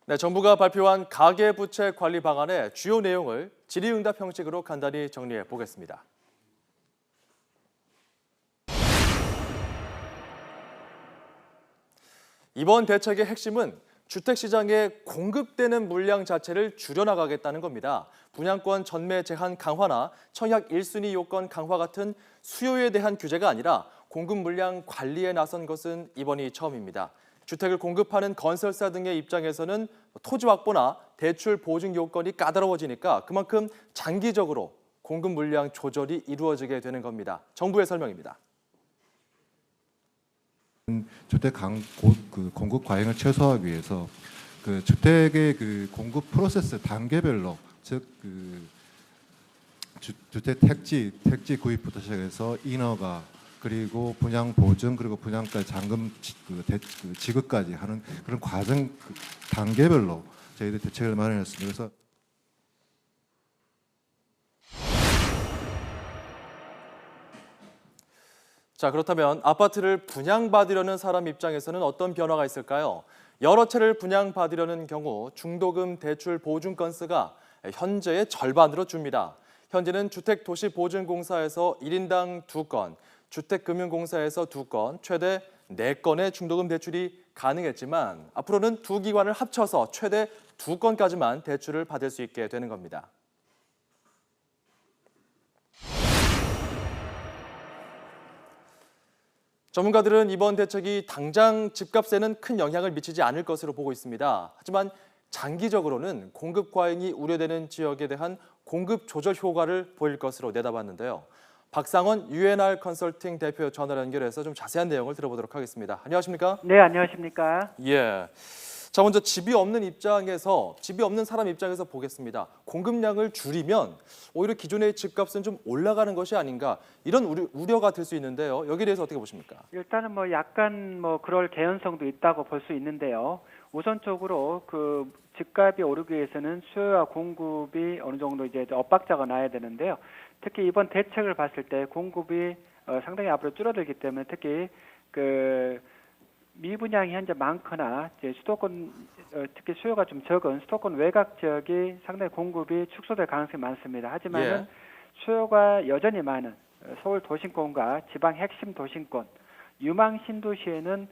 네, 정부가 발표한 가계부채 관리 방안의 주요 내용을 질의응답 형식으로 간단히 정리해 보겠습니다. 이번 대책의 핵심은 주택시장에 공급되는 물량 자체를 줄여나가겠다는 겁니다. 분양권 전매 제한 강화나 청약 1순위 요건 강화 같은 수요에 대한 규제가 아니라 공급 물량 관리에 나선 것은 이번이 처음입니다. 주택을 공급하는 건설사 등의 입장에서는 토지 확보나 대출 보증 요건이 까다로워지니까 그만큼 장기적으로 공급 물량 조절이 이루어지게 되는 겁니다. 정부의 설명입니다. 주택 공급 과잉을 최소화하기 위해서 주택의 공급 프로세스 단계별로, 즉 주택 택지 구입부터 시작해서 인허가, 그리고 분양 보증, 그리고 분양가 잔금 지급까지 하는 그런 과정 단계별로 저희들 대책을 마련했습니다. 그래서 자, 그렇다면 아파트를 분양받으려는 사람 입장에서는 어떤 변화가 있을까요? 여러 채를 분양받으려는 경우 중도금 대출 보증 건수가 현재의 절반으로 줍니다. 현재는 주택도시보증공사에서 1인당 2건, 주택금융공사에서 2건, 최대 4건의 중도금 대출이 가능했지만 앞으로는 두 기관을 합쳐서 최대 2건까지만 대출을 받을 수 있게 되는 겁니다. 전문가들은 이번 대책이 당장 집값에는 큰 영향을 미치지 않을 것으로 보고 있습니다. 하지만 장기적으로는 공급 과잉이 우려되는 지역에 대한 공급 조절 효과를 보일 것으로 내다봤는데요. 박상원 UNR 컨설팅 대표 전화로 연결해서 좀 자세한 내용을 들어보도록 하겠습니다. 안녕하십니까? 네, 안녕하십니까? 예. 자, 먼저 집이 없는 사람 입장에서 보겠습니다. 공급량을 줄이면 오히려 기존의 집값은 좀 올라가는 것이 아닌가, 이런 우려가 들 수 있는데요. 여기에 대해서 어떻게 보십니까? 일단은 약간 그럴 개연성도 있다고 볼 수 있는데요. 우선적으로 집값이 오르기 위해서는 수요와 공급이 어느 정도 이제 엇박자가 나야 되는데요. 특히 이번 대책을 봤을 때 공급이 상당히 앞으로 줄어들기 때문에 특히 미분양이 현재 많거나 이제 수도권 특히 수요가 좀 적은 수도권 외곽 지역이 상당히 공급이 축소될 가능성이 많습니다. 하지만은 수요가 여전히 많은 서울 도심권과 지방 핵심 도심권, 유망 신도시에는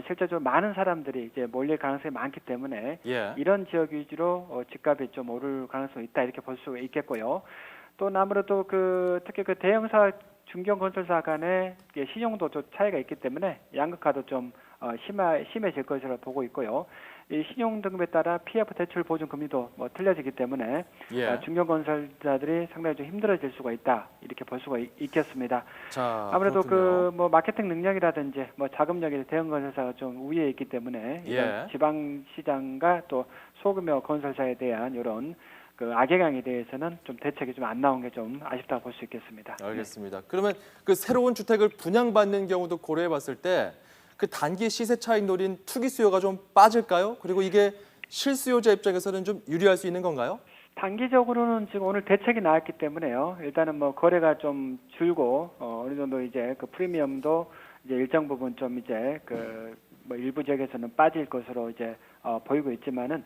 실제적으로 많은 사람들이 이제 몰릴 가능성이 많기 때문에 이런 지역 위주로 집값이 좀 오를 가능성이 있다, 이렇게 볼 수 있겠고요. 또 아무래도 특히 대형사 중견 건설사 간의 신용도 좀 차이가 있기 때문에 양극화도 좀 심해질 것으로 보고 있고요. 이 신용 등급에 따라 PF 대출 보증 금리도 틀려지기 때문에 중견 건설자들이 상당히 좀 힘들어질 수가 있다, 이렇게 볼 수가 있겠습니다. 자, 아무래도 마케팅 능력이라든지 자금력이 대형 건설사가 좀 우위에 있기 때문에 이런 지방 시장과 또 소규모 건설사에 대한 이런 악영향에 대해서는 좀 대책이 좀 안 나온 게 좀 아쉽다고 볼 수 있겠습니다. 알겠습니다. 그러면 새로운 주택을 분양받는 경우도 고려해봤을 때 단기 시세 차익 노린 투기 수요가 좀 빠질까요? 그리고 이게 실수요자 입장에서는 좀 유리할 수 있는 건가요? 단기적으로는 지금 오늘 대책이 나왔기 때문에요. 일단은 거래가 좀 줄고 어느 정도 이제 프리미엄도 이제 일정 부분 좀 이제 일부 지역에서는 빠질 것으로 이제 보이고 있지만은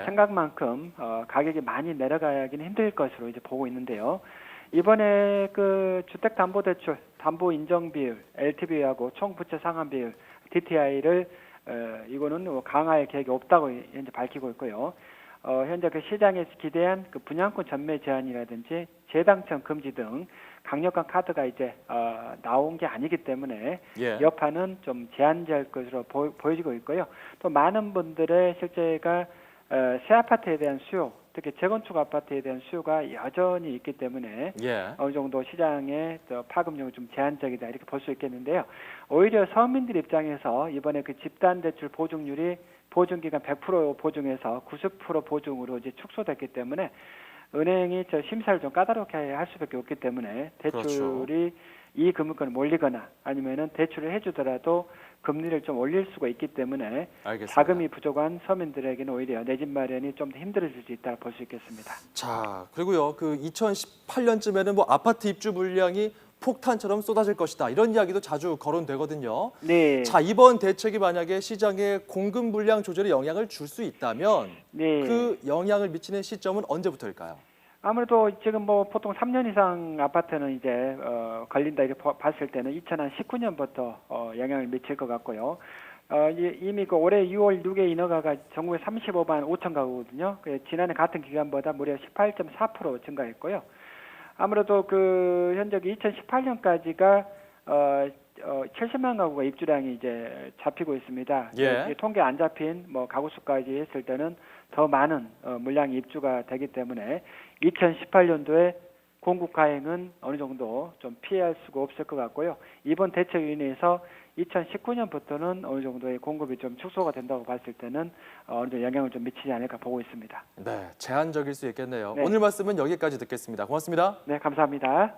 생각만큼 가격이 많이 내려가기는 힘들 것으로 이제 보고 있는데요. 이번에 주택담보대출 담보 인정 비율 LTV하고 총 부채 상환 비율 DTI를 이거는 강화할 계획이 없다고 현재 밝히고 있고요. 현재 시장에서 기대한 분양권 전매 제한이라든지 재당첨 금지 등 강력한 카드가 이제 나온 게 아니기 때문에 여파는 좀 제한될 것으로 보여지고 있고요. 또 많은 분들의 실제가 새 아파트에 대한 수요, 특히 재건축 아파트에 대한 수요가 여전히 있기 때문에 어느 정도 시장의 파급력이 좀 제한적이다, 이렇게 볼 수 있겠는데요. 오히려 서민들 입장에서 이번에 집단 대출 보증률이 보증기간 100% 보증에서 90% 보증으로 이제 축소됐기 때문에 은행이 심사를 좀 까다롭게 할 수밖에 없기 때문에 대출이 이 금융권을 몰리거나 아니면은 대출을 해주더라도 금리를 좀 올릴 수가 있기 때문에 자금이 부족한 서민들에게는 오히려 내 집 마련이 좀 더 힘들어질 수 있다고 볼 수 있겠습니다. 자, 그리고요 2018년쯤에는 아파트 입주 물량이 폭탄처럼 쏟아질 것이다. 이런 이야기도 자주 거론되거든요. 네. 자, 이번 대책이 만약에 시장에 공급 물량 조절에 영향을 줄 수 있다면 네. 그 영향을 미치는 시점은 언제부터일까요? 아무래도 지금 뭐 보통 3년 이상 아파트는 이제 걸린다 이렇게 봤을 때는 2019년부터 영향을 미칠 것 같고요. 이미 그 올해 6월 6일 인허가가 전국에 35만 5천 가구거든요. 지난해 같은 기간보다 무려 18.4% 증가했고요. 아무래도 그 현재 2018년까지가 70만 가구가 입주량이 이제 잡히고 있습니다. 예. 이 통계 안 잡힌 뭐 가구 수까지 했을 때는 더 많은 물량이 입주가 되기 때문에 2018년도에 공급 가행은 어느 정도 좀 피할 수가 없을 것 같고요. 이번 대책으로 인해서 2019년부터는 어느 정도의 공급이 좀 축소가 된다고 봤을 때는 어느 정도 영향을 좀 미치지 않을까 보고 있습니다. 네, 제한적일 수 있겠네요. 네. 오늘 말씀은 여기까지 듣겠습니다. 고맙습니다. 네, 감사합니다.